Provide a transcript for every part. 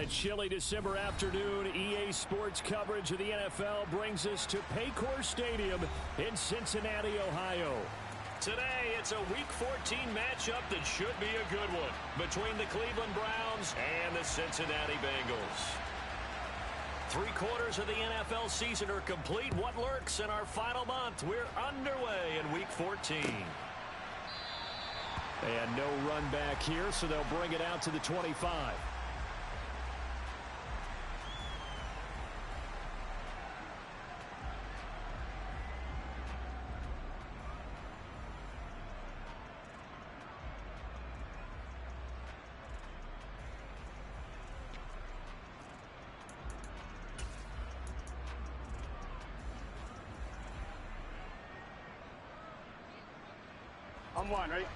a chilly December afternoon, EA Sports coverage of the NFL brings us to Paycor Stadium in Cincinnati, Ohio. Today, it's a Week 14 matchup that should be a good one between the Cleveland Browns and the Cincinnati Bengals. 3/4 of the NFL season are complete. What lurks in our final month? We're underway in Week 14. And no run back here, so they'll bring it out to the 25. I'm one, right?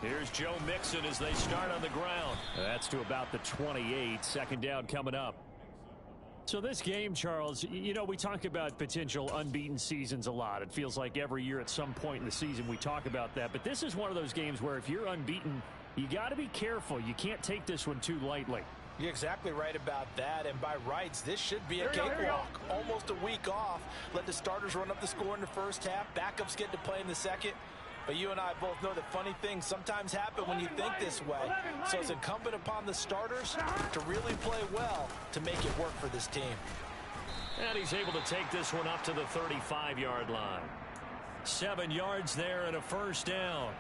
Here's Joe Mixon as they start on the ground. That's to about the 28. Second down coming up. So this game, Charles, you know, we talk about potential unbeaten seasons a lot. It feels like every year at some point in the season we talk about that. But this is one of those games where if you're unbeaten, you got to be careful. You can't take this one too lightly. You're exactly right about that, and by rights, this should be a cakewalk. Almost a week off. Let the starters run up the score in the first half. Backups get to play in the second. But you and I both know that funny things sometimes happen when you think this way. So it's incumbent upon the starters to really play well to make it work for this team. And he's able to take this one up to the 35-yard line. 7 yards there and a first down.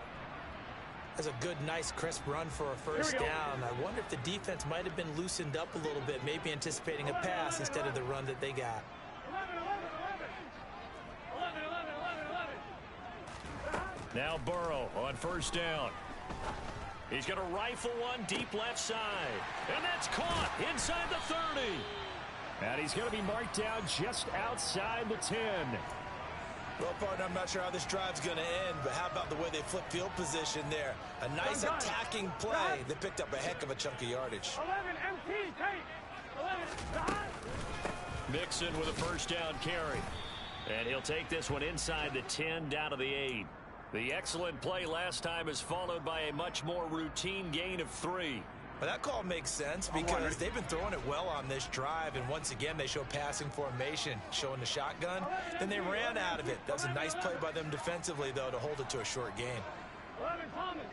That's a good, nice, crisp run for a first down. I wonder if the defense might have been loosened up a little bit, maybe anticipating a pass instead of the run that they got. Now Burrow on first down. He's going to rifle one deep left side. And that's caught inside the 30. And he's going to be marked down just outside the 10. Well, partner, I'm not sure how this drive's going to end, but how about the way they flip field position there? A nice attacking play that picked up a heck of a chunk of yardage. 11 MT, take. 11. Mixon with a first down carry. And he'll take this one inside the 10 down to the 8. The excellent play last time is followed by a much more routine gain of 3. Well, that call makes sense because they've been throwing it well on this drive, and once again they show passing formation, showing the shotgun. Then they ran out of it. That was a nice play by them defensively, though, to hold it to a short gain. 11 Thomas.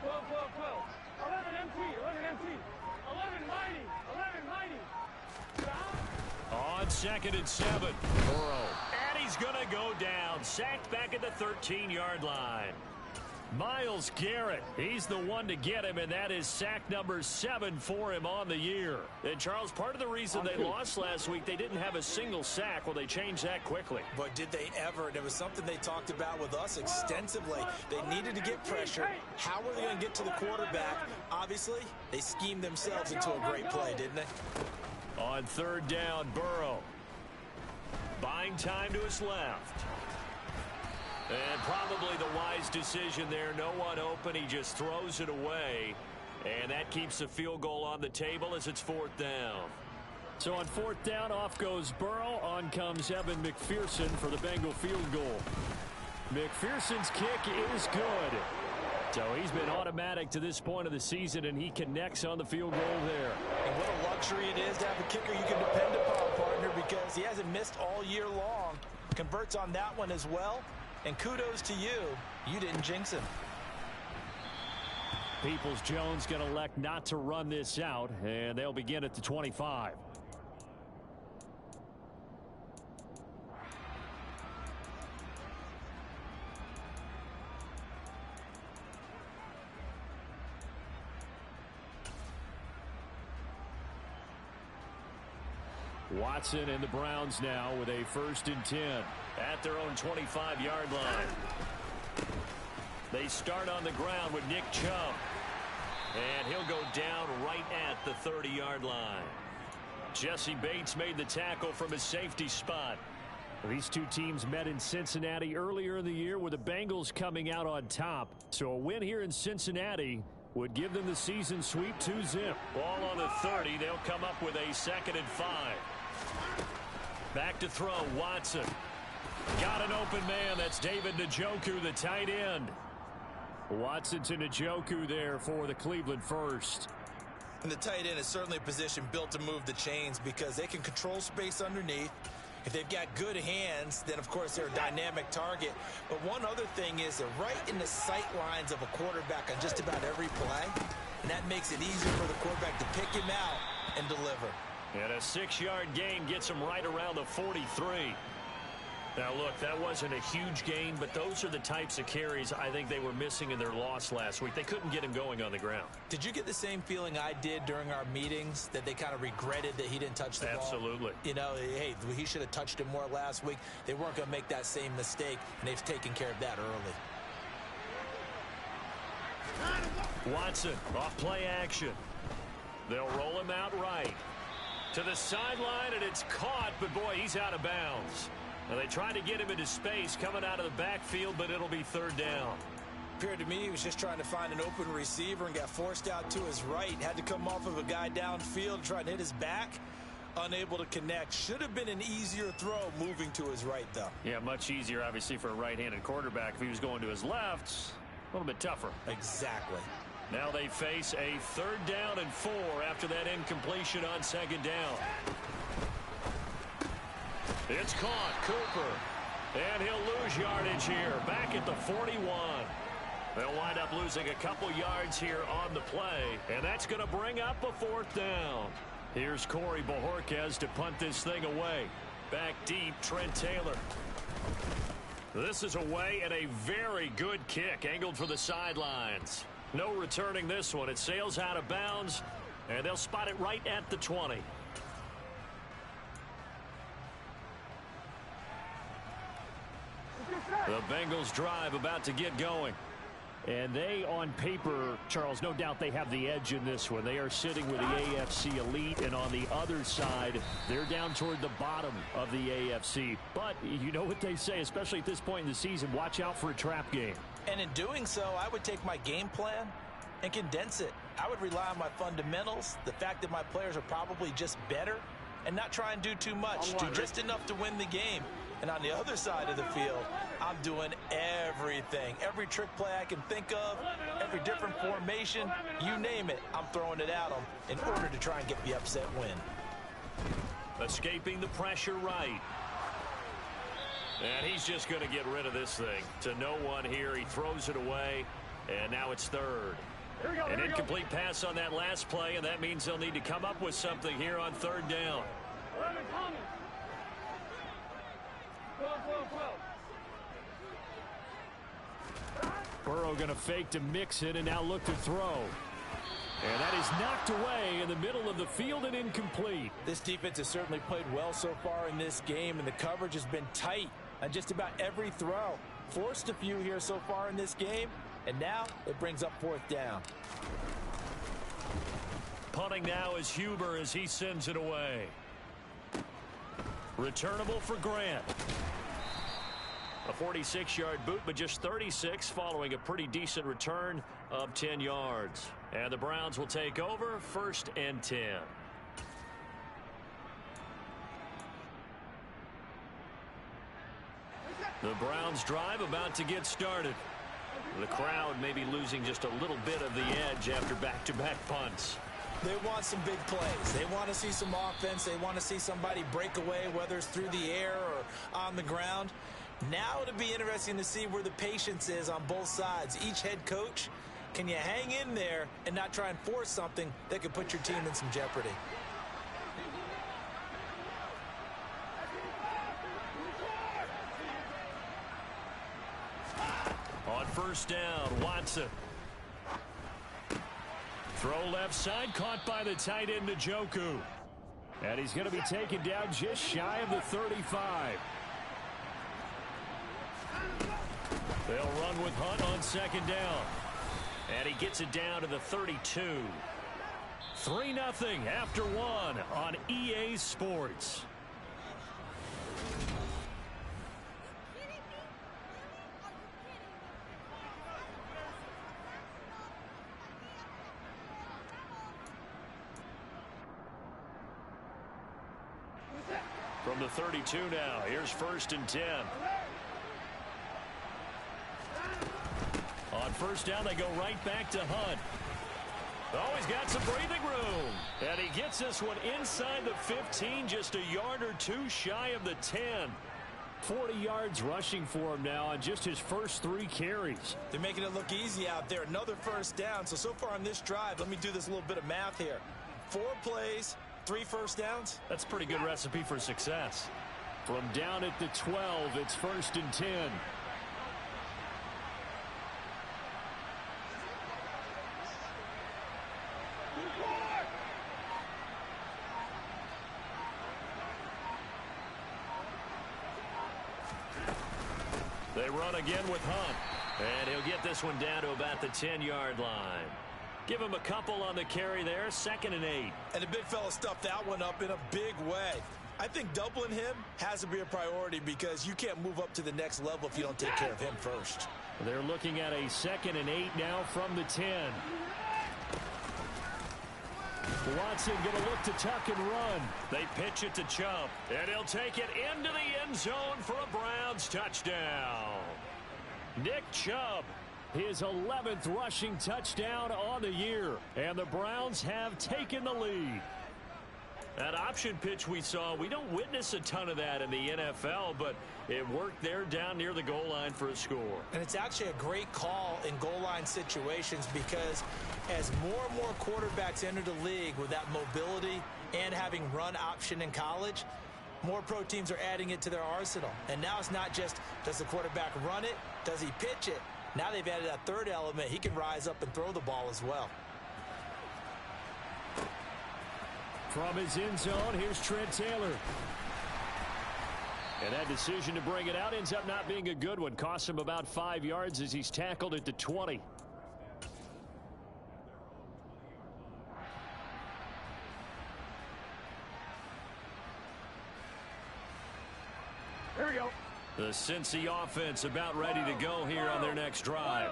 12, 12, 12. 11 MT, 11 MT. 11 Mighty, 11 Mighty. On 2nd and 7. Burrow. And he's going to go down. Sacked back at the 13-yard line. Myles Garrett, he's the one to get him, and that is sack number 7 for him on the year. And, Charles, part of the reason they lost last week, they didn't have a single sack. Well, they changed that quickly. But did they ever? And it was something they talked about with us extensively. They needed to get pressure. How were they going to get to the quarterback? Obviously, they schemed themselves into a great play, didn't they? On 3rd down, Burrow. Buying time to his left. And probably the wise decision there. No one open. He just throws it away. And that keeps the field goal on the table as it's 4th down. So on 4th down, off goes Burrow. On comes Evan McPherson for the Bengal field goal. McPherson's kick is good. So he's been automatic to this point of the season, and he connects on the field goal there. And what a luxury it is to have a kicker you can depend upon, partner, because he hasn't missed all year long. Converts on that one as well. And kudos to you. You didn't jinx him. Peoples-Jones going to elect not to run this out, and they'll begin at the 25. Watson and the Browns now with a 1st and 10 at their own 25-yard line. They start on the ground with Nick Chubb. And he'll go down right at the 30-yard line. Jesse Bates made the tackle from his safety spot. These two teams met in Cincinnati earlier in the year with the Bengals coming out on top. So a win here in Cincinnati would give them the season sweep 2-zip. Ball on the 30. They'll come up with a 2nd and 5. Back to throw, Watson. Got an open man. That's David Njoku, the tight end. Watson to Njoku there for the Cleveland first. And the tight end is certainly a position built to move the chains because they can control space underneath. If they've got good hands, then, of course, they're a dynamic target. But one other thing is they're right in the sight lines of a quarterback on just about every play. And that makes it easier for the quarterback to pick him out and deliver. And a 6-yard gain gets him right around the 43. Now, look, that wasn't a huge gain, but those are the types of carries I think they were missing in their loss last week. They couldn't get him going on the ground. Did you get the same feeling I did during our meetings, that they kind of regretted that he didn't touch the ball? Absolutely. You know, hey, he should have touched it more last week. They weren't going to make that same mistake, and they've taken care of that early. Watson, off play action. They'll roll him out right. To the sideline, and it's caught, but boy, he's out of bounds. Now, they tried to get him into space coming out of the backfield, but it'll be third down. Appeared to me he was just trying to find an open receiver and got forced out to his right. Had to come off of a guy downfield, trying to hit his back. Unable to connect. Should have been an easier throw moving to his right, though. Yeah, much easier, obviously, for a right-handed quarterback. If he was going to his left, a little bit tougher. Exactly. Now they face a 3rd down and 4 after that incompletion on 2nd down. It's caught, Cooper. And he'll lose yardage here, back at the 41. They'll wind up losing a couple yards here on the play, and that's going to bring up a 4th down. Here's Corey Bojorquez to punt this thing away. Back deep, Trent Taylor. This is away and a very good kick, angled for the sidelines. No returning this one. It sails out of bounds, and they'll spot it right at the 20. The Bengals drive about to get going. And they, on paper, Charles, no doubt they have the edge in this one. They are sitting with the AFC elite, and on the other side, they're down toward the bottom of the AFC. But you know what they say, especially at this point in the season, watch out for a trap game. And in doing so, I would take my game plan and condense it. I would rely on my fundamentals, the fact that my players are probably just better, and not try and do too much. Do just enough to win the game. And on the other side of the field, I'm doing everything. Every trick play I can think of, every different formation, you name it, I'm throwing it at them in order to try and get the upset win. Escaping the pressure right. And he's just going to get rid of this thing to no one here. He throws it away, and now it's 3rd. An incomplete pass on that last play, and that means they'll need to come up with something here on 3rd down. 11 coming. 12. Burrow going to fake to mix it and now look to throw. And that is knocked away in the middle of the field and incomplete. This defense has certainly played well so far in this game, and the coverage has been tight on just about every throw. Forced a few here so far in this game, and now it brings up 4th down. Punting now is Huber as he sends it away. Returnable for Grant. A 46-yard boot, but just 36 following a pretty decent return of 10 yards. And the Browns will take over, 1st and 10. The Browns drive about to get started. The crowd may be losing just a little bit of the edge after back-to-back punts. They want some big plays. They want to see some offense. They want to see somebody break away, whether it's through the air or on the ground. Now it'll be interesting to see where the patience is on both sides. Each head coach, can you hang in there and not try and force something that could put your team in some jeopardy? On 1st down, Watson. Throw left side, caught by the tight end, Njoku. And he's going to be taken down just shy of the 35. They'll run with Hunt on 2nd down. And he gets it down to the 32. 3-0 after 1 on EA Sports. From the 32 now, here's 1st and 10. On 1st down, they go right back to Hunt. Oh, he's got some breathing room. And he gets this one inside the 15, just a yard or two shy of the 10. 40 yards rushing for him now on just his first 3 carries. They're making it look easy out there. Another 1st down. So far on this drive, let me do this little bit of math here. 4 plays, 3 1st downs. That's a pretty good recipe for success. From down at the 12, it's 1st and 10. They run again with Hunt. And he'll get this one down to about the 10-yard line. Give him a couple on the carry there. 2nd and 8. And the big fella stuffed that one up in a big way. I think doubling him has to be a priority because you can't move up to the next level if you don't take care of him first. They're looking at a 2nd and 8 now from the 10. Watson going to look to tuck and run. They pitch it to Chubb, and he'll take it into the end zone for a Browns touchdown. Nick Chubb, his 11th rushing touchdown on the year, and the Browns have taken the lead. That option pitch we saw, we don't witness a ton of that in the NFL, but it worked there down near the goal line for a score. And it's actually a great call in goal line situations because as more and more quarterbacks enter the league with that mobility and having run option in college, more pro teams are adding it to their arsenal. And now it's not just does the quarterback run it, does he pitch it? Now they've added that 3rd element. He can rise up and throw the ball as well. From his end zone, here's Trent Taylor. And that decision to bring it out ends up not being a good one. Costs him about 5 yards as he's tackled at the 20. Here we go. The Cincy offense about ready to go here on their next drive.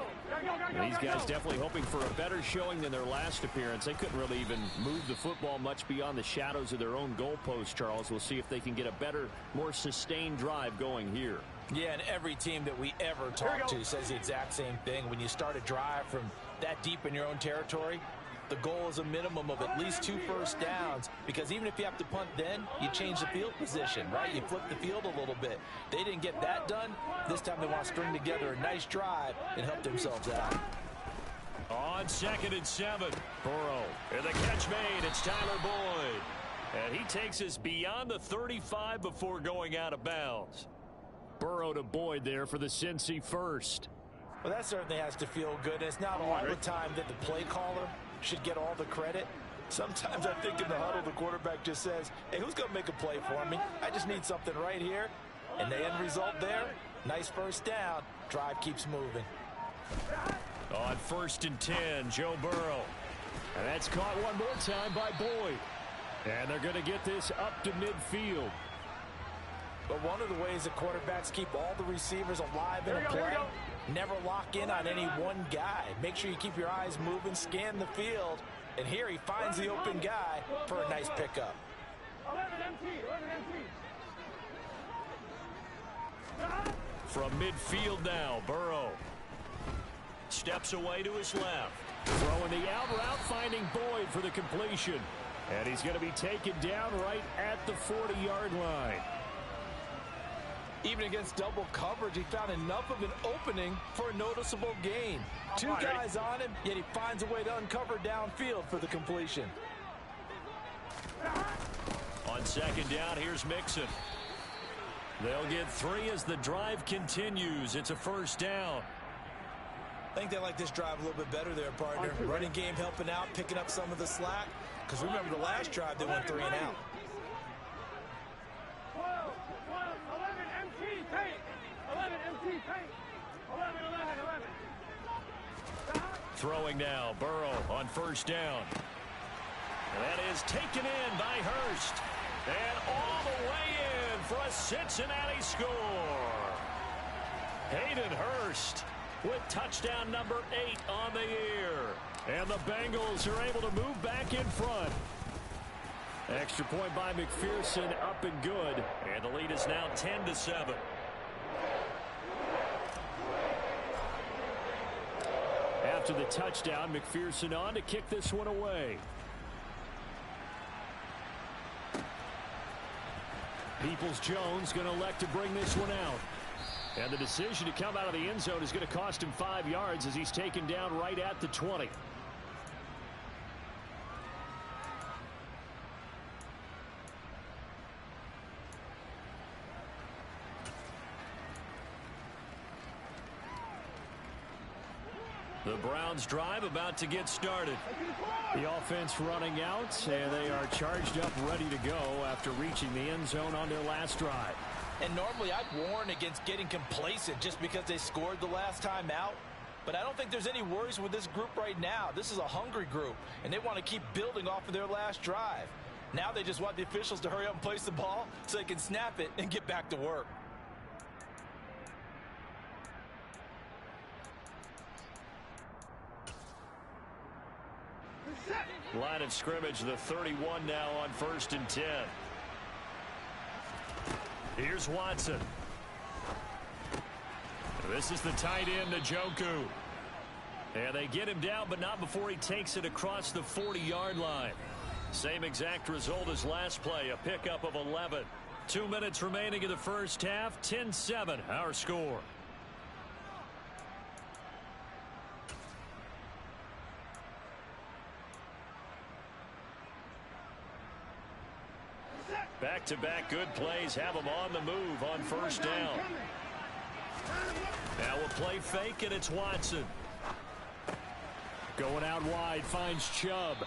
And these guys definitely hoping for a better showing than their last appearance. They couldn't really even move the football much beyond the shadows of their own goalpost, Charles. We'll see if they can get a better, more sustained drive going here. Yeah, and every team that we ever talk to says the exact same thing. When you start a drive from that deep in your own territory, the goal is a minimum of at least 2 1st downs, because even if you have to punt then, you change the field position, right? You flip the field a little bit. They didn't get that done. This time they want to string together a nice drive and help themselves out. On 2nd and 7, Burrow. And the catch made. It's Tyler Boyd. And he takes us beyond the 35 before going out of bounds. Burrow to Boyd there for the Cincy 1st. Well, that certainly has to feel good. It's not all the time that the play caller should get all the credit. Sometimes I think in the huddle the quarterback just says, hey, who's going to make a play for me? I just need something right here. And the end result there, nice 1st down. Drive keeps moving. On 1st and 10, Joe Burrow. And that's caught one more time by Boyd. And they're going to get this up to midfield. But one of the ways that quarterbacks keep all the receivers alive in a play, never lock in on any one guy. Make sure you keep your eyes moving, scan the field. And here he finds the open guy for a nice pickup. 11 MT, 11 MT. From midfield now, Burrow steps away to his left. Throwing the out route, finding Boyd for the completion. And he's going to be taken down right at the 40-yard line. Even against double coverage, he found enough of an opening for a noticeable gain. 2 guys on him, yet he finds a way to uncover downfield for the completion. On 2nd down, here's Mixon. They'll get 3 as the drive continues. It's a 1st down. I think they like this drive a little bit better there, partner. Running game helping out, picking up some of the slack. Because remember the last drive, they went 3 and out. 11 MT paint. 11 MT paint. 11, 11, 11. Throwing now, Burrow on 1st down. And that is taken in by Hurst. And all the way in for a Cincinnati score. Hayden Hurst with touchdown number 8 on the year. And the Bengals are able to move back in front. Extra point by McPherson, up and good. is now 10-7. After the touchdown, McPherson on to kick this one away. Peoples-Jones going to elect to bring this one out. And the decision to come out of the end zone is going to cost him 5 yards as he's taken down right at the 20. The Browns drive about to get started. The offense running out, and they are charged up, ready to go after reaching the end zone on their last drive. And normally I'd warn against getting complacent just because they scored the last time out. But I don't think there's any worries with this group right now. This is a hungry group, and they want to keep building off of their last drive. Now they just want the officials to hurry up and place the ball so they can snap it and get back to work. Line of scrimmage, the 31 now on 1st and 10. Here's Watson. This is the tight end, Njoku. And they get him down, but not before he takes it across the 40-yard line. Same exact result as last play, a pickup of 11. 2 minutes remaining in the first half, 10-7, our score. Back-to-back good plays have them on the move on 1st down. Now we'll play fake, and it's Watson. Going out wide, finds Chubb.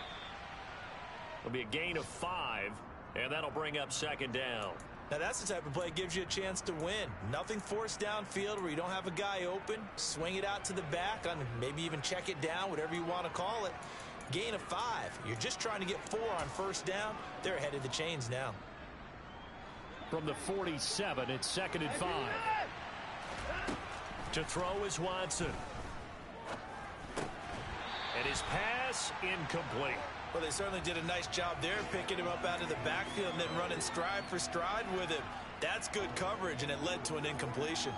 It'll be a gain of 5, and that'll bring up 2nd down. Now that's the type of play that gives you a chance to win. Nothing forced downfield where you don't have a guy open. Swing it out to the back, maybe even check it down, whatever you want to call it. Gain of 5. You're just trying to get 4 on 1st down. They're ahead of the chains now. From the 47, it's 2nd and 5. To throw is Watson. And his pass incomplete. Well, they certainly did a nice job there, picking him up out of the backfield and then running stride for stride with him. That's good coverage, and it led to an incompletion.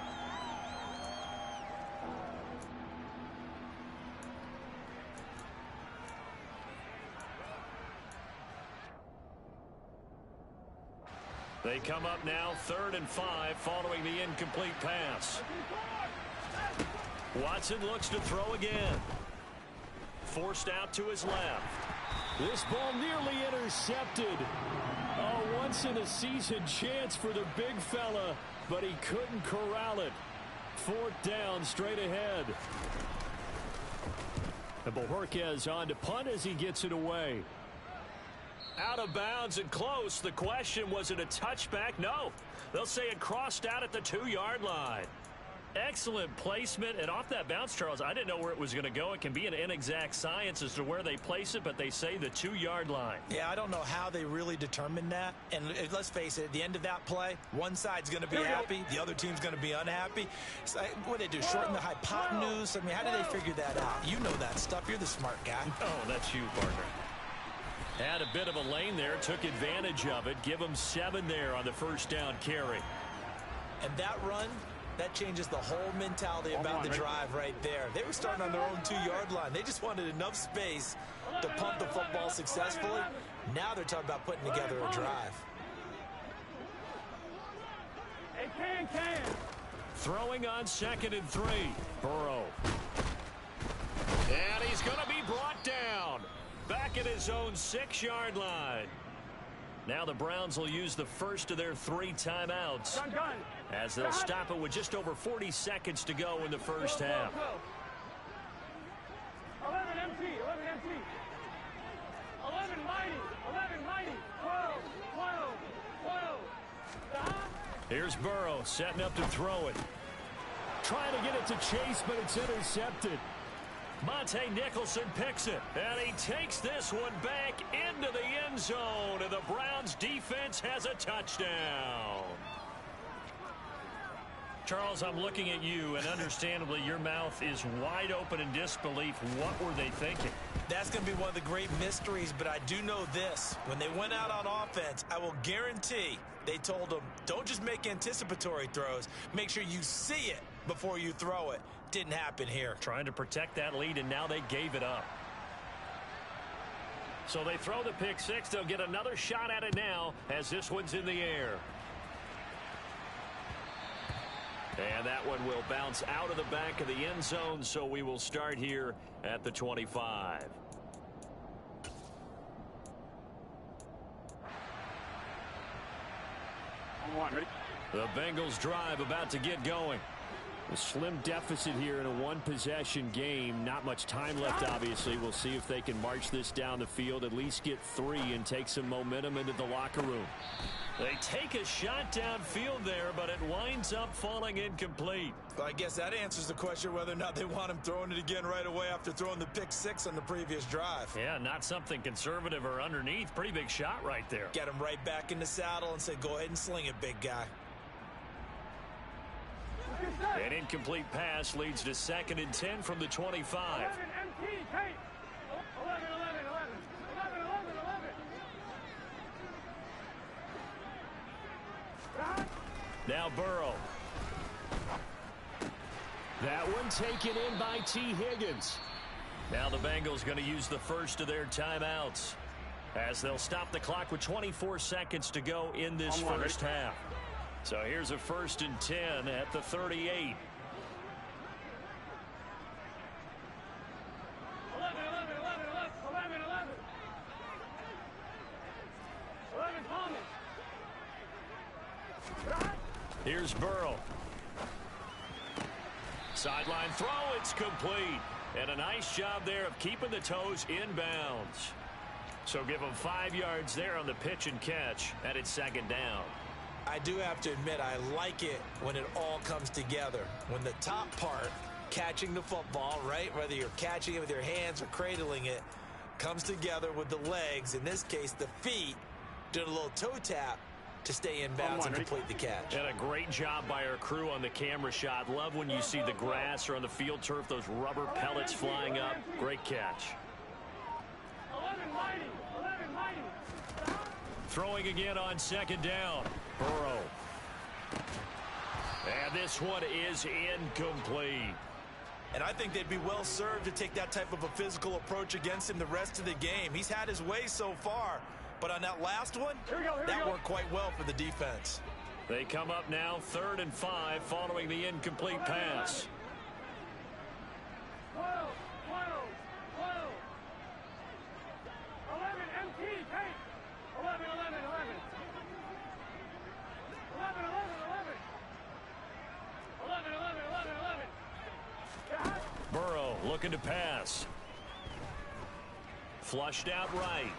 They come up now 3rd and 5 following the incomplete pass. Watson looks to throw again. Forced out to his left. This ball nearly intercepted. A once-in-a-season chance for the big fella, but he couldn't corral it. 4th down straight ahead. And Bojorquez on to punt as he gets it away. Out of bounds and close. The question, was it a touchback? No. They'll say it crossed out at the 2-yard line. Excellent placement, and off that bounce, Charles, I didn't know where it was going to go. It can be an inexact science as to where they place it, but they say the 2-yard line. Yeah, I don't know how they really determined that. And let's face it, at the end of that play, one side's going to be happy, the other team's going to be unhappy. So, what do they do, shorten the hypotenuse? I mean, how do they figure that out? You know that stuff. You're the smart guy. Oh, that's you, partner. Had a bit of a lane there, took advantage of it. Give them 7 there on the 1st down carry. And that run, that changes the whole mentality about the drive right there. They were starting on their own 2-yard line. They just wanted enough space to pump the football successfully. Now they're talking about putting together a drive. Can. Throwing on 2nd and 3. Burrow. And he's going to be brought down. Back at his own 6-yard line. Now the Browns will use the first of their 3 timeouts as they'll stop it with just over 40 seconds to go in the first half. 11 MT, 11 MT. 11 mighty, 12. Here's Burrow setting up to throw it. Trying to get it to Chase, but it's intercepted. Monte Nicholson picks it, and he takes this one back into the end zone, and the Browns defense has a touchdown. Charles, I'm looking at you, and understandably, your mouth is wide open in disbelief. What were they thinking? That's going to be one of the great mysteries, but I do know this. When they went out on offense, I will guarantee they told them, don't just make anticipatory throws. Make sure you see it before you throw it. Didn't happen here. Trying to protect that lead, and now they gave it up. So they throw the pick six. They'll get another shot at it now as this one's in the air. And that one will bounce out of the back of the end zone, so we will start here at the 25. The Bengals drive about to get going. A slim deficit here in a one-possession game. Not much time left, obviously. We'll see if they can march this down the field, at least get 3 and take some momentum into the locker room. They take a shot downfield there, but it winds up falling incomplete. Well, I guess that answers the question whether or not they want him throwing it again right away after throwing the pick six on the previous drive. Yeah, not something conservative or underneath. Pretty big shot right there. Get him right back in the saddle and say, go ahead and sling it, big guy. An incomplete pass leads to 2nd and 10 from the 25. 11 MT, Kate. 11, 11, 11. 11, 11, 11. Now Burrow. That one taken in by T. Higgins. Now the Bengals going to use the first of their timeouts as they'll stop the clock with 24 seconds to go in this first half. So here's a 1st and 10 at the 38. 11, 11, 11, 11, 11, 11. 11, Thomas. Here's Burrow. Sideline throw, it's complete. And a nice job there of keeping the toes inbounds. So give them 5 yards there on the pitch and catch, and it's 2nd down. I do have to admit, I like it when it all comes together. When the top part, catching the football, right, whether you're catching it with your hands or cradling it, comes together with the legs, in this case the feet, doing a little toe tap to stay in bounds and complete the catch. And a great job by our crew on the camera shot. Love when you see the grass or on the field turf, those rubber pellets flying up. Great catch. 11, mighty. 11, mighty. Throwing again on 2nd down. Burrow. And this one is incomplete. And I think they'd be well served to take that type of a physical approach against him the rest of the game. He's had his way so far, but on that last one, that worked quite well for the defense. They come up now 3rd and 5 following the incomplete pass. 12, 12, 12. 11, MT, Kate. 11, 11, 11. 11, 11, 11. 11, 11, 11, 11. Burrow looking to pass. Flushed out right.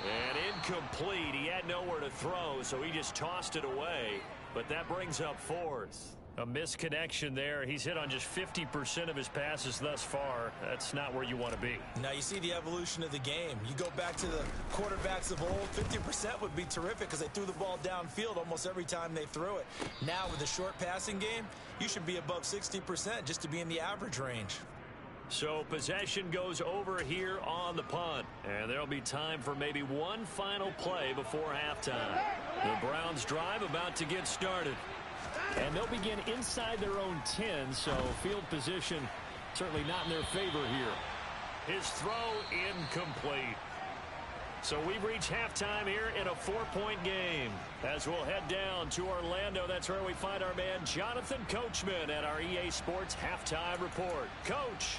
And incomplete. He had nowhere to throw, so he just tossed it away. But that brings up 4th. A misconnection there. He's hit on just 50% of his passes thus far. That's not where you want to be. Now you see the evolution of the game. You go back to the quarterbacks of old, 50% would be terrific because they threw the ball downfield almost every time they threw it. Now with the short passing game, you should be above 60% just to be in the average range. So possession goes over here on the punt. And there'll be time for maybe one final play before halftime. The Browns drive about to get started. And they'll begin inside their own 10, so field position certainly not in their favor here. His throw incomplete. So we've reached halftime here in a 4-point game. As we'll head down to Orlando, that's where we find our man Jonathan Coachman at our EA Sports Halftime Report. Coach.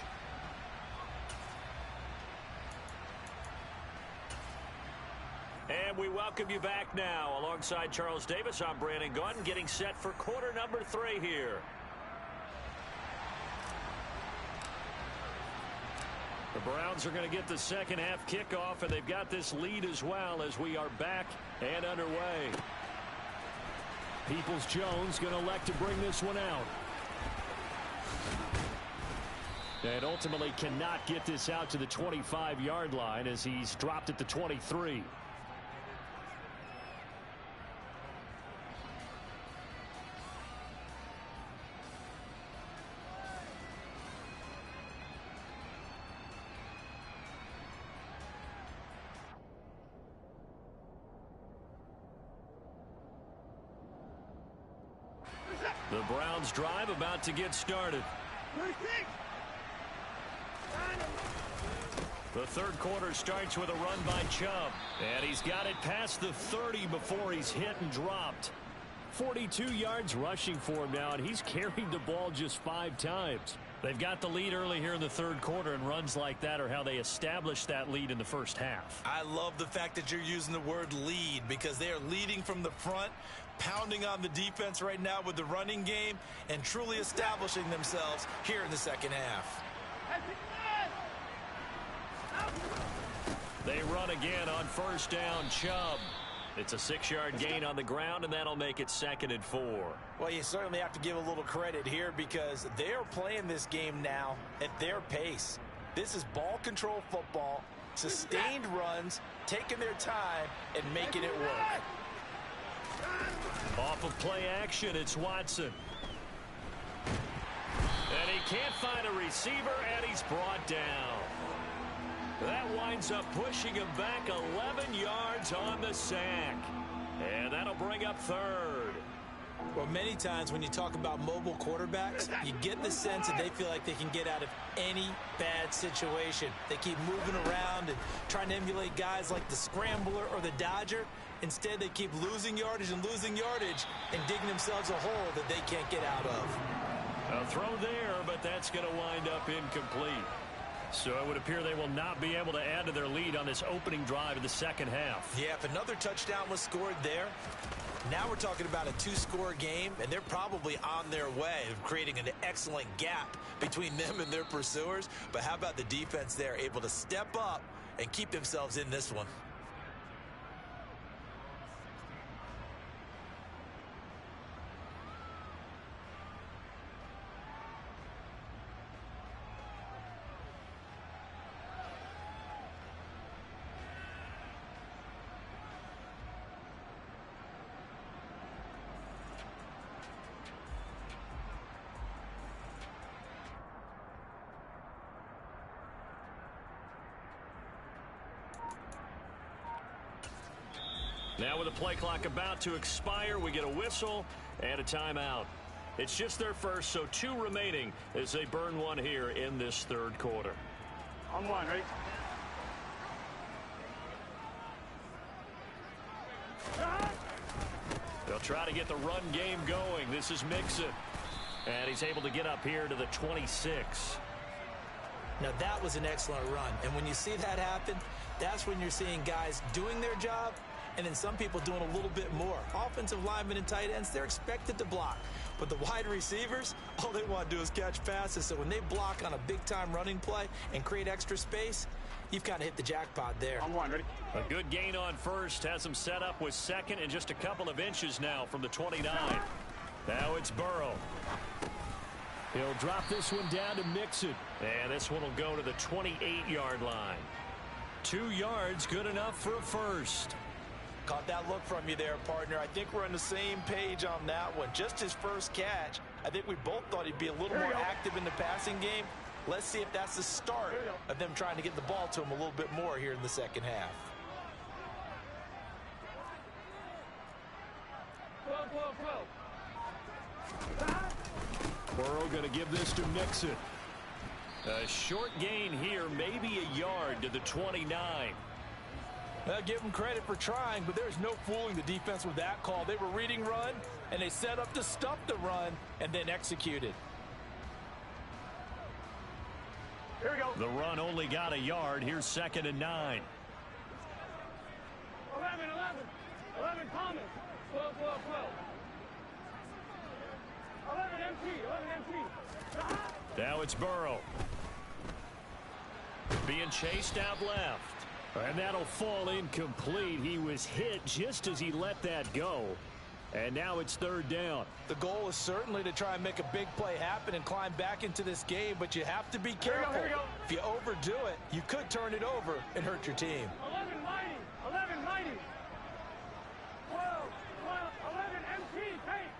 And we welcome you back now. Alongside Charles Davis, I'm Brandon Gunn, getting set for quarter number 3 here. The Browns are going to get the second half kickoff, and they've got this lead as well as we are back and underway. Peoples-Jones going to elect to bring this one out. And ultimately cannot get this out to the 25-yard line as he's dropped at the 23. The Browns drive about to get started. The third quarter starts with a run by Chubb. And he's got it past the 30 before he's hit and dropped. 42 yards rushing for him now, and he's carried the ball just 5 times. They've got the lead early here in the third quarter, and runs like that are how they establish that lead in the first half. I love the fact that you're using the word lead because they are leading from the front, pounding on the defense right now with the running game, and truly establishing themselves here in the second half. They run again on first down. Chubb. It's a 6-yard gain on the ground, and that'll make it 2nd and 4. Well, you certainly have to give a little credit here because they are playing this game now at their pace. This is ball control football, sustained runs, taking their time, and making it work. Off of play action, it's Watson. And he can't find a receiver, and he's brought down. That winds up pushing him back 11 yards on the sack. And that'll bring up 3rd. Well, many times when you talk about mobile quarterbacks, you get the sense that they feel like they can get out of any bad situation. They keep moving around and trying to emulate guys like the Scrambler or the Dodger. Instead, they keep losing yardage and digging themselves a hole that they can't get out of. A throw there, but that's going to wind up incomplete. So it would appear they will not be able to add to their lead on this opening drive of the second half. Yeah, if another touchdown was scored there, now we're talking about a 2-score game, and they're probably on their way of creating an excellent gap between them and their pursuers. But how about the defense there, able to step up and keep themselves in this one? Now with the play clock about to expire, we get a whistle and a timeout. It's just their first, so 2 remaining as they burn one here in this third quarter. On 1, right? They'll try to get the run game going. This is Mixon. And he's able to get up here to the 26. Now, that was an excellent run. And when you see that happen, that's when you're seeing guys doing their job and then some people doing a little bit more. Offensive linemen and tight ends, they're expected to block. But the wide receivers, all they want to do is catch passes. So when they block on a big-time running play and create extra space, you've kind of hit the jackpot there. On 1, ready? A good gain on first. Has him set up with 2nd and just a couple of inches now from the 29. Now it's Burrow. He'll drop this one down to Mixon. And this one will go to the 28-yard line. 2 yards, good enough for a first. Caught that look from you there, partner. I think we're on the same page on that one. Just his first catch. I think we both thought he'd be a little more active in the passing game. Let's see if that's the start of them trying to get the ball to him a little bit more here in the second half. Burrow going to give this to Mixon. A short gain here, maybe a yard to the 29. Well, give them credit for trying, but there's no fooling the defense with that call. They were reading run, and they set up to stop the run and then executed. Here we go. The run only got a yard. Here's 2nd and 9. 11, 11 Thomas, 12, 12, 12. 11 MT. Now it's Burrow. Being chased out left. And that'll fall incomplete. He was hit just as he let that go. And now it's 3rd down. The goal is certainly to try and make a big play happen and climb back into this game, but you have to be careful. Here we go. If you overdo it, you could turn it over and hurt your team. 11 mighty, 11 mighty. 12, 12, 11 MT, paint.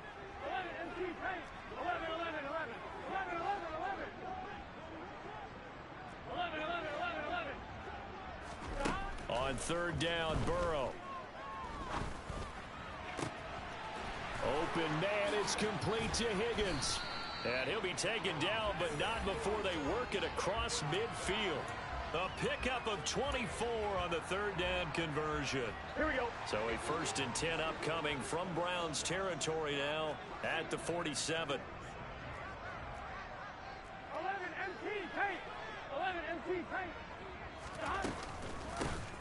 11 MT, paint. 11, 11, 11. 11, 11, 11. 11, 11, 11, 11. On 3rd down, Burrow. open, and it's complete to Higgins. And he'll be taken down, but not before they work it across midfield. A pickup of 24 on the third down conversion. Here we go. So a 1st and 10 upcoming from Browns territory now at the 47. 11 MT paint. 11 MT paint.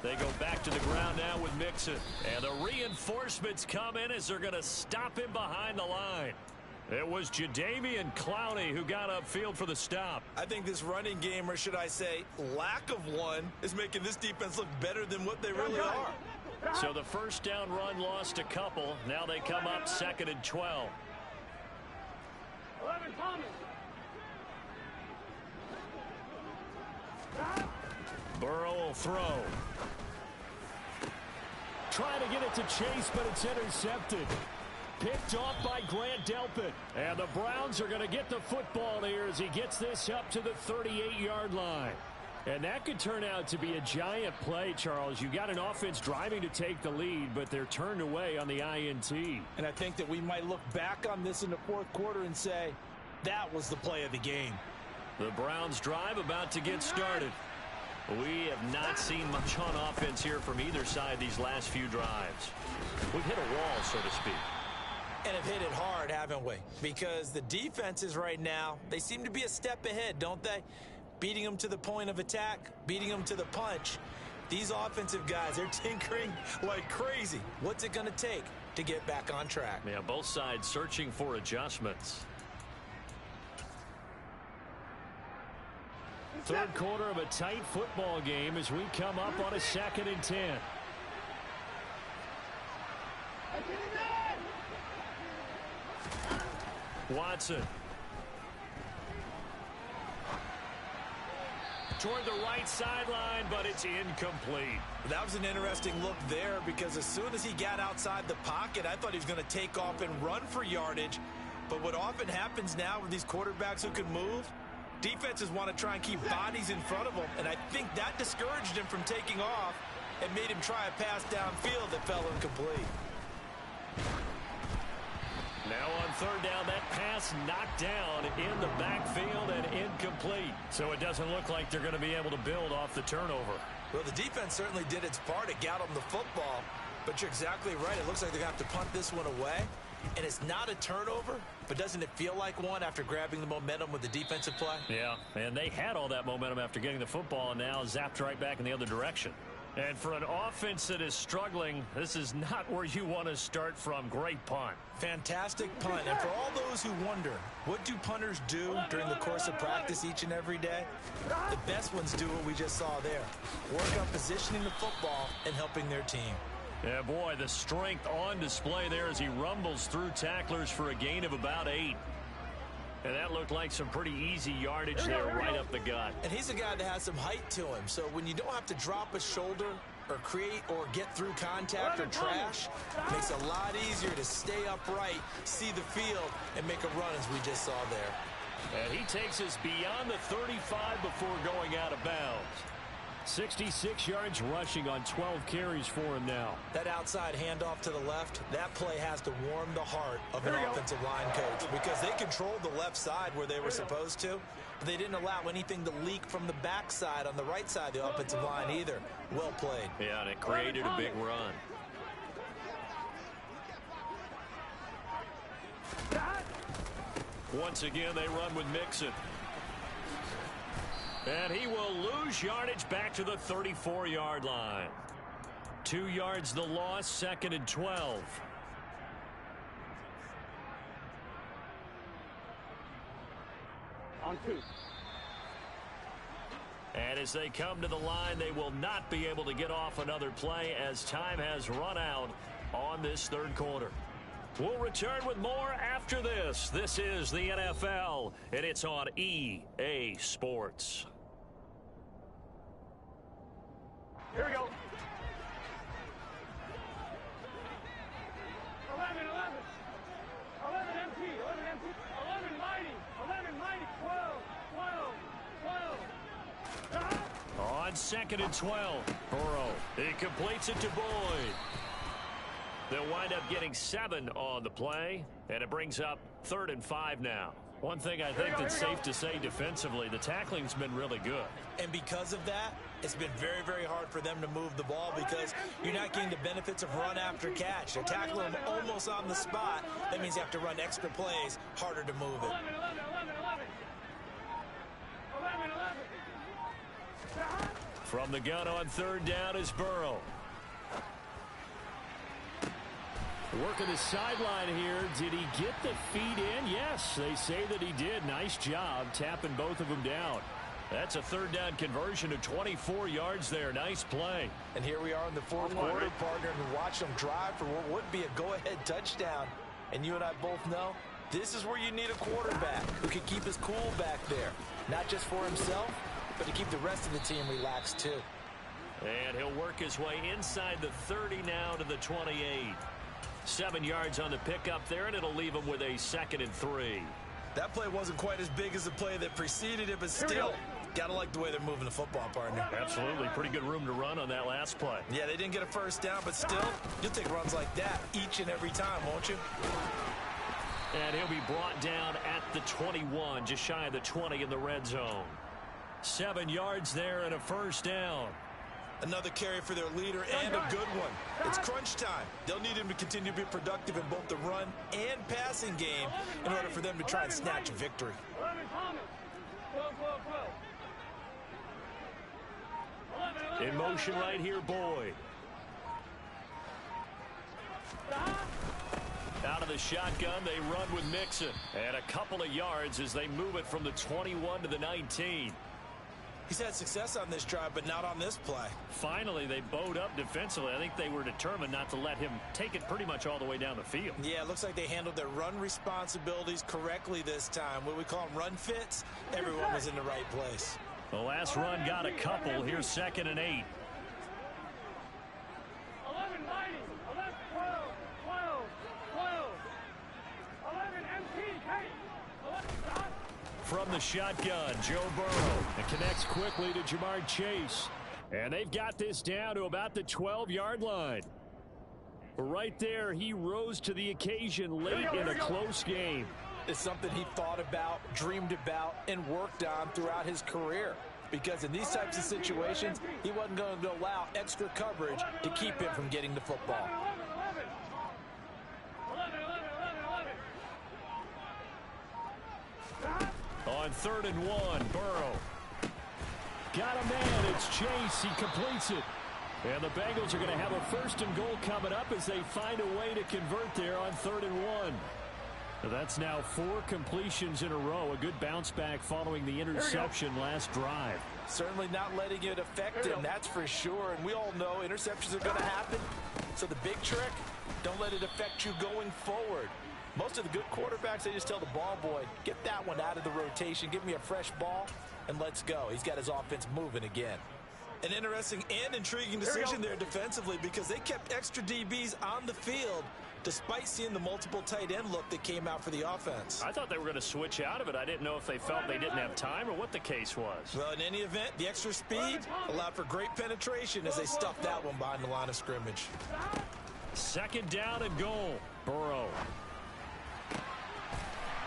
They go back to the ground now with Mixon. And the reinforcements come in as they're going to stop him behind the line. It was Jadeveon Clowney who got upfield for the stop. I think this running game, or should I say lack of one, is making this defense look better than what they really are. So the first down run lost a couple. Now they come up 2nd and 12. 11 Thomas. Burrow will throw. Trying to get it to Chase, but it's intercepted. Picked off by Grant Delpit. And the Browns are going to get the football here as he gets this up to the 38-yard line. And that could turn out to be a giant play, Charles. You got an offense driving to take the lead, but they're turned away on the INT. And I think that we might look back on this in the 4th quarter and say, that was the play of the game. The Browns drive about to get started. We have not seen much on offense here from either side these last few drives. We've hit a wall, so to speak. And have hit it hard, haven't we? Because the defenses right now, they seem to be a step ahead, don't they? Beating them to the point of attack, beating them to the punch. These offensive guys, they're tinkering like crazy. What's it going to take to get back on track? Yeah, both sides searching for adjustments. 3rd quarter of a tight football game as we come up on a 2nd and 10. Watson. Toward the right sideline, but it's incomplete. That was an interesting look there because as soon as he got outside the pocket, I thought he was going to take off and run for yardage. But what often happens now with these quarterbacks who can move, defenses want to try and keep bodies in front of them, and I think that discouraged him from taking off and made him try a pass downfield that fell incomplete. Now on 3rd down, that pass knocked down in the backfield and incomplete. So it doesn't look like they're going to be able to build off the turnover. Well, the defense certainly did its part to get them the football, but you're exactly right. It looks like they're going to have to punt this one away, and it's not a turnover, but doesn't it feel like one after grabbing the momentum with the defensive play? Yeah, and they had all that momentum after getting the football and now zapped right back in the other direction. And for an offense that is struggling, this is not where you want to start from. Great punt. Fantastic punt. And for all those who wonder, what do punters do during the course of practice each and every day? The best ones do what we just saw there. Work on positioning the football and helping their team. Yeah, boy, the strength on display there as he rumbles through tacklers for a gain of about 8. And that looked like some pretty easy yardage there right up the gut. And he's a guy that has some height to him. So when you don't have to drop a shoulder or create or get through contact or trash, it makes it a lot easier to stay upright, see the field, and make a run as we just saw there. And he takes us beyond the 35 before going out of bounds. 66 yards rushing on 12 carries for him now. That outside handoff to the left, that play has to warm the heart of an offensive line coach because they controlled the left side where they were supposed to, but they didn't allow anything to leak from the backside on the right side of the offensive line either. Well played. Yeah, and it created a big run. Once again, they run with Mixon. And he will lose yardage back to the 34-yard line. 2 yards the loss, 2nd and 12. On 2. And as they come to the line, they will not be able to get off another play as time has run out on this 3rd quarter. We'll return with more after this. This is the NFL, and it's on EA Sports. Here we go. 11, 11. 11 MT, 11 MT, 11 mighty, 11 mighty, 12, 12, 12. On 2nd and 12, Burrow. He completes it to Boyd. They'll wind up getting 7 on the play, and it brings up 3rd and 5 now. One thing I think that's safe to say defensively, the tackling's been really good. And because of that, it's been very, very hard for them to move the ball because you're not getting the benefits of run after catch. They're tackling them almost on the spot. That means you have to run extra plays, harder to move it. 11. From the gun on 3rd down is Burrow. Working the sideline here. Did he get the feet in? Yes, they say that he did. Nice job tapping both of them down. That's a 3rd down conversion to 24 yards there. Nice play. And here we are in the 4th quarter, partner, and watch them drive for what would be a go-ahead touchdown. And you and I both know this is where you need a quarterback who can keep his cool back there. Not just for himself, but to keep the rest of the team relaxed too. And he'll work his way inside the 30 now to the 28. 7 yards on the pickup there, and it'll leave him with a 2nd and 3. That play wasn't quite as big as the play that preceded it, but still, gotta like the way they're moving the football, partner. Absolutely. Pretty good room to run on that last play. Yeah, they didn't get a 1st down, but still, you'll take runs like that each and every time, won't you? And he'll be brought down at the 21, just shy of the 20 in the red zone. 7 yards there and a 1st down. Another carry for their leader and a good one. It's crunch time. They'll need him to continue to be productive in both the run and passing game in order for them to try and snatch a victory. 11, Thomas. In motion right here, Boyd. Out of the shotgun, they run with Mixon. And a couple of yards as they move it from the 21 to the 19. He's had success on this drive, but not on this play. Finally, they bowed up defensively. I think they were determined not to let him take it pretty much all the way down the field. Yeah, it looks like they handled their run responsibilities correctly this time. What we call them run fits, everyone was in the right place. The last run got a couple. Here's 2nd and 8. 11, 12, 11, MT, Kate. 11, stop. From the shotgun, Joe Burrow. It connects quickly to Jamar Chase. And they've got this down to about the 12-yard line. Right there, he rose to the occasion late in a close game. It's something he thought about, dreamed about, and worked on throughout his career. Because in these types of situations, he wasn't going to allow extra coverage to keep him from getting the football. 11. On 3rd and 1, Burrow. Got a man. It's Chase. He completes it. And the Bengals are going to have a 1st and goal coming up as they find a way to convert there on 3rd and 1. So that's now 4 completions in a row. A good bounce back following the interception last drive. Certainly not letting it affect him, that's for sure. And we all know interceptions are going to happen. So the big trick, don't let it affect you going forward. Most of the good quarterbacks, they just tell the ball boy, get that one out of the rotation, give me a fresh ball, and let's go. He's got his offense moving again. An interesting and intriguing decision there defensively because they kept extra DBs on the field despite seeing the multiple tight end look that came out for the offense. I thought they were going to switch out of it. I didn't know if they felt they didn't have time or what the case was. Well, in any event, the extra speed allowed for great penetration as they stuffed that one behind the line of scrimmage. 2nd down and goal. Burrow.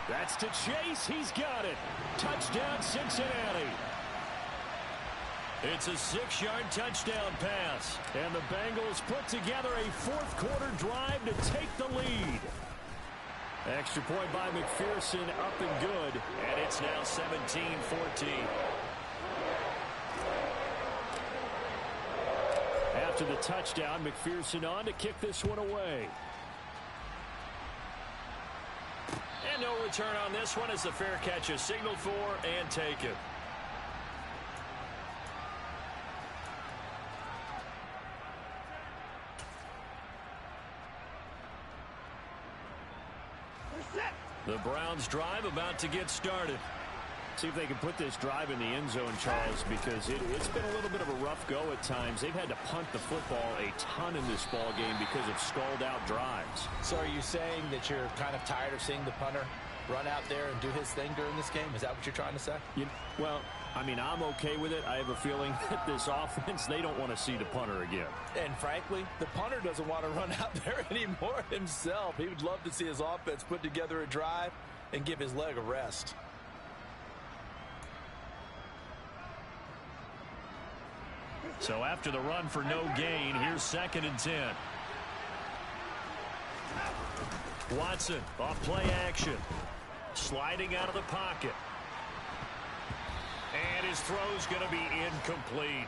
That's to Chase. He's got it. Touchdown, Cincinnati. It's a 6-yard touchdown pass. And the Bengals put together a 4th quarter drive to take the lead. Extra point by McPherson, up and good. And it's now 17-14. After the touchdown, McPherson on to kick this one away. And no return on this one as the fair catch is signaled for and taken. The Browns drive about to get started. See if they can put this drive in the end zone, Charles, because it's been a little bit of a rough go at times. They've had to punt the football a ton in this ball game because of stalled out drives. So are you saying that you're kind of tired of seeing the punter run out there and do his thing during this game? Is that what you're trying to say? Well, I mean, I'm okay with it. I have a feeling that this offense, they don't want to see the punter again. And frankly, the punter doesn't want to run out there anymore himself. He would love to see his offense put together a drive and give his leg a rest. So after the run for no gain, here's 2nd and 10. Watson off play action. Sliding out of the pocket. And his throw's going to be incomplete.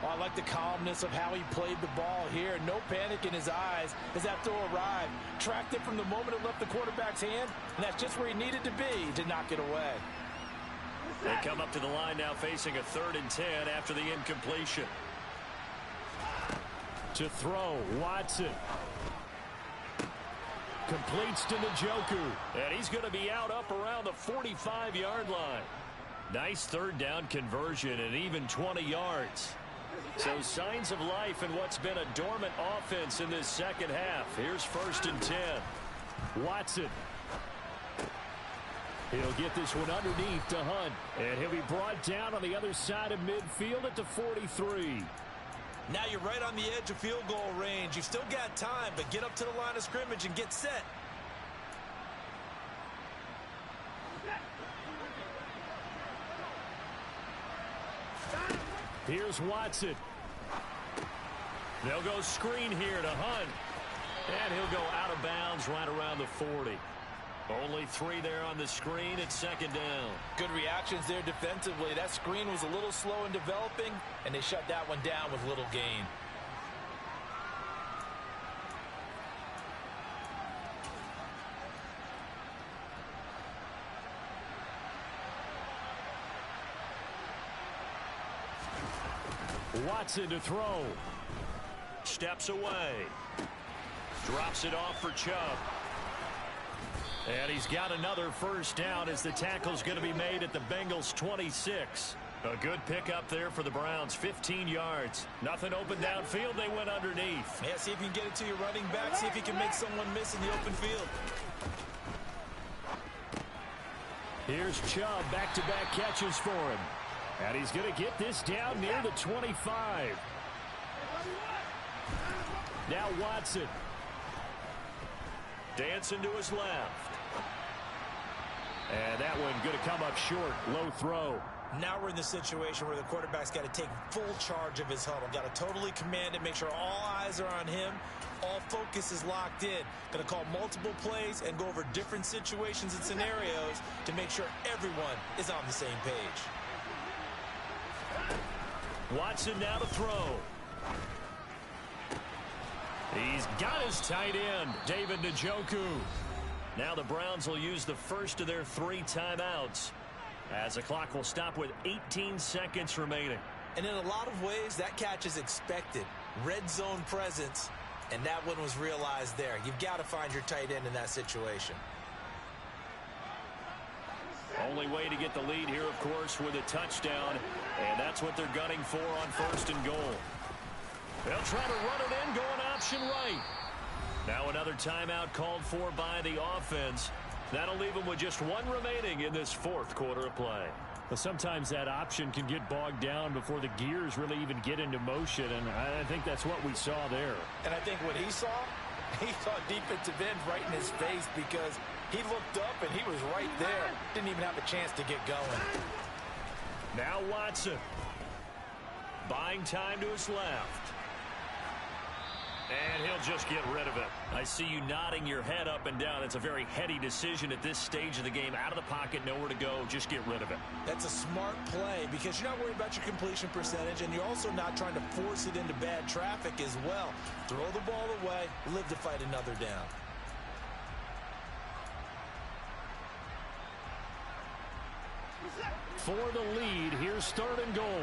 Oh, I like the calmness of how he played the ball here. No panic in his eyes as that throw arrived. Tracked it from the moment it left the quarterback's hand, and that's just where he needed to be to knock it away. They come up to the line now facing a 3rd and 10 after the incompletion. To throw, Watson. Completes to Njoku. And he's going to be out up around the 45-yard line. Nice 3rd down conversion and even 20 yards. So signs of life in what's been a dormant offense in this second half. Here's 1st and 10. Watson. He'll get this one underneath to Hunt. And he'll be brought down on the other side of midfield at the 43. Now you're right on the edge of field goal range. You've still got time, but get up to the line of scrimmage and get set. Here's Watson. They'll go screen here to Hunt. And he'll go out of bounds right around the 40. Only 3 there on the screen at 2nd down. Good reactions there defensively. That screen was a little slow in developing, and they shut that one down with little gain. Watson to throw. Steps away. Drops it off for Chubb. And he's got another 1st down as the tackle's going to be made at the Bengals 26. A good pickup there for the Browns. 15 yards. Nothing open downfield. They went underneath. Yeah, see if you can get it to your running back. See if you can make someone miss in the open field. Here's Chubb. Back-to-back catches for him. And he's going to get this down near the 25. Now Watson. Dancing to his left. And that one going to come up short. Low throw. Now we're in the situation where the quarterback's got to take full charge of his huddle. Got to totally command it, make sure all eyes are on him. All focus is locked in. Going to call multiple plays and go over different situations and scenarios to make sure everyone is on the same page. Watson now to throw. He's got his tight end, David Njoku. Now the Browns will use the first of their 3 timeouts as the clock will stop with 18 seconds remaining. And in a lot of ways, that catch is expected. Red zone presence, and that one was realized there. You've got to find your tight end in that situation. Only way to get the lead here, of course, with a touchdown, and that's what they're gunning for on 1st and goal. They'll try to run it in, going option right. Now another timeout called for by the offense. That'll leave them with just 1 remaining in this 4th quarter of play. Well, sometimes that option can get bogged down before the gears really even get into motion, and I think that's what we saw there. And I think what he saw defensive end right in his face because he looked up and he was right there. Didn't even have a chance to get going. Now Watson. Buying time to his left. And he'll just get rid of it. I see you nodding your head up and down. It's a very heady decision at this stage of the game. Out of the pocket, nowhere to go. Just get rid of it. That's a smart play because you're not worried about your completion percentage, and you're also not trying to force it into bad traffic as well. Throw the ball away, live to fight another down. For the lead, here's 3rd and goal.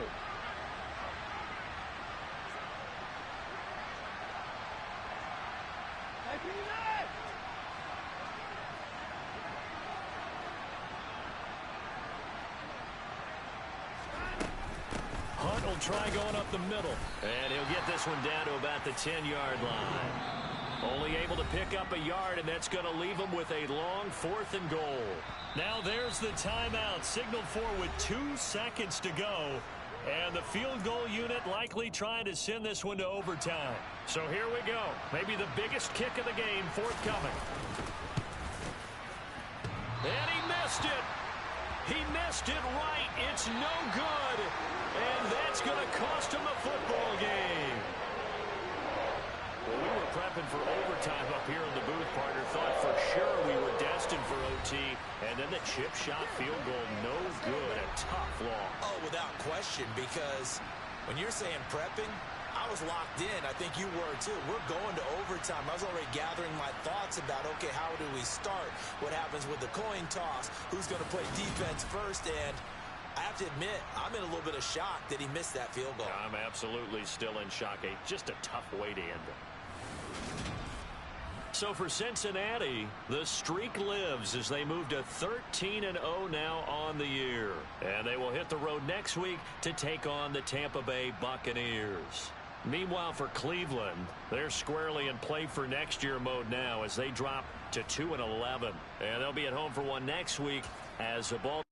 Hunt will try going up the middle. And he'll get this one down to about the 10-yard line. Only able to pick up a yard, and that's going to leave them with a long 4th and goal. Now there's the timeout, signaled for with 2 seconds to go. And the field goal unit likely trying to send this one to overtime. So here we go. Maybe the biggest kick of the game forthcoming. And he missed it. He missed it right. It's no good. And that's going to cost him a football game. Well, we were prepping for overtime up here in the booth, partner. Thought for sure we were destined for OT. And then the chip shot field goal, no good. A tough loss. Oh, without question, because when you're saying prepping, I was locked in. I think you were too. We're going to overtime. I was already gathering my thoughts about, okay, how do we start? What happens with the coin toss? Who's going to play defense first? And I have to admit, I'm in a little bit of shock that he missed that field goal. I'm absolutely still in shock. Just a tough way to end it. So for Cincinnati, the streak lives as they move to 13-0 now on the year. And they will hit the road next week to take on the Tampa Bay Buccaneers. Meanwhile, for Cleveland, they're squarely in play for next year mode now as they drop to 2-11. And they'll be at home for one next week as the ball